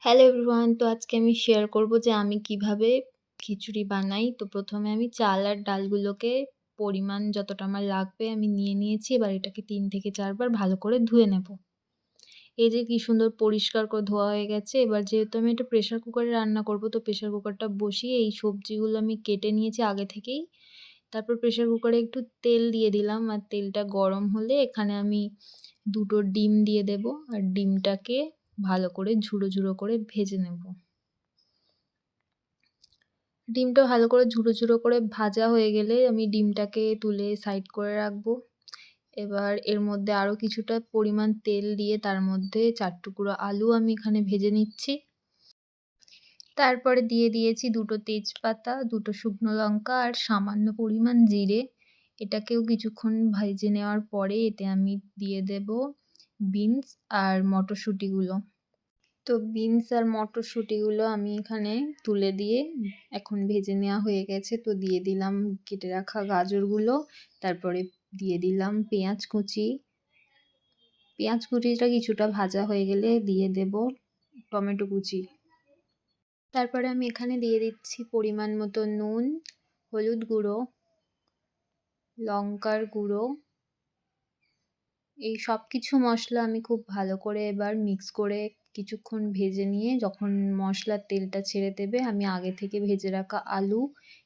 Hello everyone, তো আজকে আমি শেয়ার করব যে আমি কিভাবে খিচুড়ি বানাই। তো প্রথমে আমি চাল আর ডালগুলোকে পরিমাণ যতটা আমার লাগবে আমি নিয়ে নিয়েছি। এবার এটাকে ৩ থেকে ৪ বার ভালো করে ধুয়ে নেব। এই যে কি সুন্দর পরিষ্কার করে ধোয়া হয়ে গেছে। এবার যেহেতু আমি এটা প্রেশার কুকারে রান্না করব, তো প্রেশার কুকারটা বসিয়ে এই সবজিগুলো আমি কেটে নিয়েছি আগে থেকেই। তারপর প্রেশার কুকারে একটু তেল দিয়ে দিলাম, আর তেলটা গরম হলে এখানে আমি ২ টো ডিম দিয়ে দেব। আর ডিমটাকে ভালো করে ঝুড়ো করে ভেজে নেব। ডিমটা ভালো করে ঝুড়ো করে ভাজা হয়ে গেলে আমি ডিমটাকে তুলে সাইড করে রাখবো। এবার এর মধ্যে আরও কিছুটা পরিমাণ তেল দিয়ে তার মধ্যে ৪ টুকরো আলু আমি এখানে ভেজে নিচ্ছি। তারপরে দিয়ে দিয়েছি ২ টো তেজপাতা, ২ টো শুকনো লঙ্কা আর সামান্য পরিমাণ জিরে। এটাকেও কিছুক্ষণ ভেজে নেওয়ার পরে এতে আমি দিয়ে দেব বিনস আর মটরশুঁটিগুলো। তো বিনস আর মটরশুঁটিগুলো আমি এখানে তুলে দিয়ে এখন ভেজে নেওয়া হয়ে গেছে। তো দিয়ে দিলাম কেটে রাখা গাজরগুলো, তারপরে দিয়ে দিলাম পেঁয়াজ কুচি। পেঁয়াজ কুচিটা কিছুটা ভাজা হয়ে গেলে দিয়ে দেব টমেটো কুচি। তারপরে আমি এখানে দিয়ে দিচ্ছি পরিমাণ মতো নুন, হলুদ গুঁড়ো, লঙ্কার গুঁড়ো। এই সব কিছু মশলা আমি খুব ভালো করে এবার মিক্স করে কিছুক্ষণ ভেজে নিয়ে যখন মশলার তেলটা ছেড়ে দেবে, আমি আগে থেকে ভেজে রাখা আলু,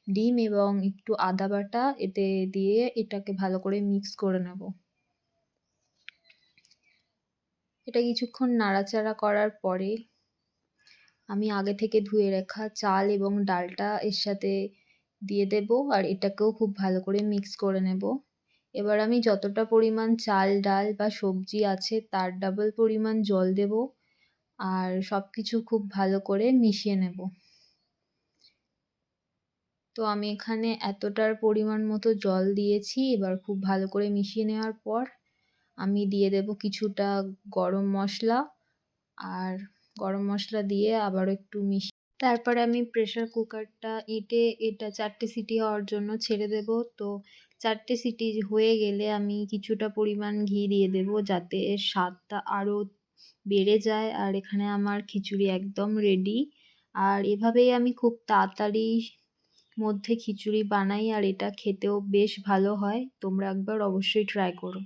ডিম এবং একটু আদা বাটা এতে দিয়ে এটাকে ভালো করে মিক্স করে নেব। এটা কিছুক্ষণ নাড়াচাড়া করার পরে আমি আগে থেকে ধুয়ে রাখা চাল এবং ডালটা এর সাথে দিয়ে দেব, আর এটাকেও খুব ভালো করে মিক্স করে নেব। এবার আমি যতটা পরিমাণ চাল, ডাল বা সবজি আছে তার ডাবল পরিমাণ জল দেব, আর সব কিছু খুব ভালো করে মিশিয়ে নেব। তো আমি এখানে এতটার পরিমাণ মতো জল দিয়েছি। এবার খুব ভালো করে মিশিয়ে নেওয়ার পর আমি দিয়ে দেব কিছুটা গরম মশলা, আর গরম মশলা দিয়ে আবারও একটু তারপরে আমি প্রেশার কুকারটা এটা ৪ টে সিটি হওয়ার জন্য ছেড়ে দেব। তো ৪ টে সিটি হয়ে গেলে আমি কিছুটা পরিমাণ ঘি দিয়ে দেব, যাতে এর স্বাদটা আরও বেড়ে যায়। আর এখানে আমার খিচুড়ি একদম রেডি। আর এভাবেই আমি খুব তাড়াতাড়ি মধ্যে খিচুড়ি বানাই, আর এটা খেতেও বেশ ভালো হয়। তোমরা একবার অবশ্যই ট্রাই করো।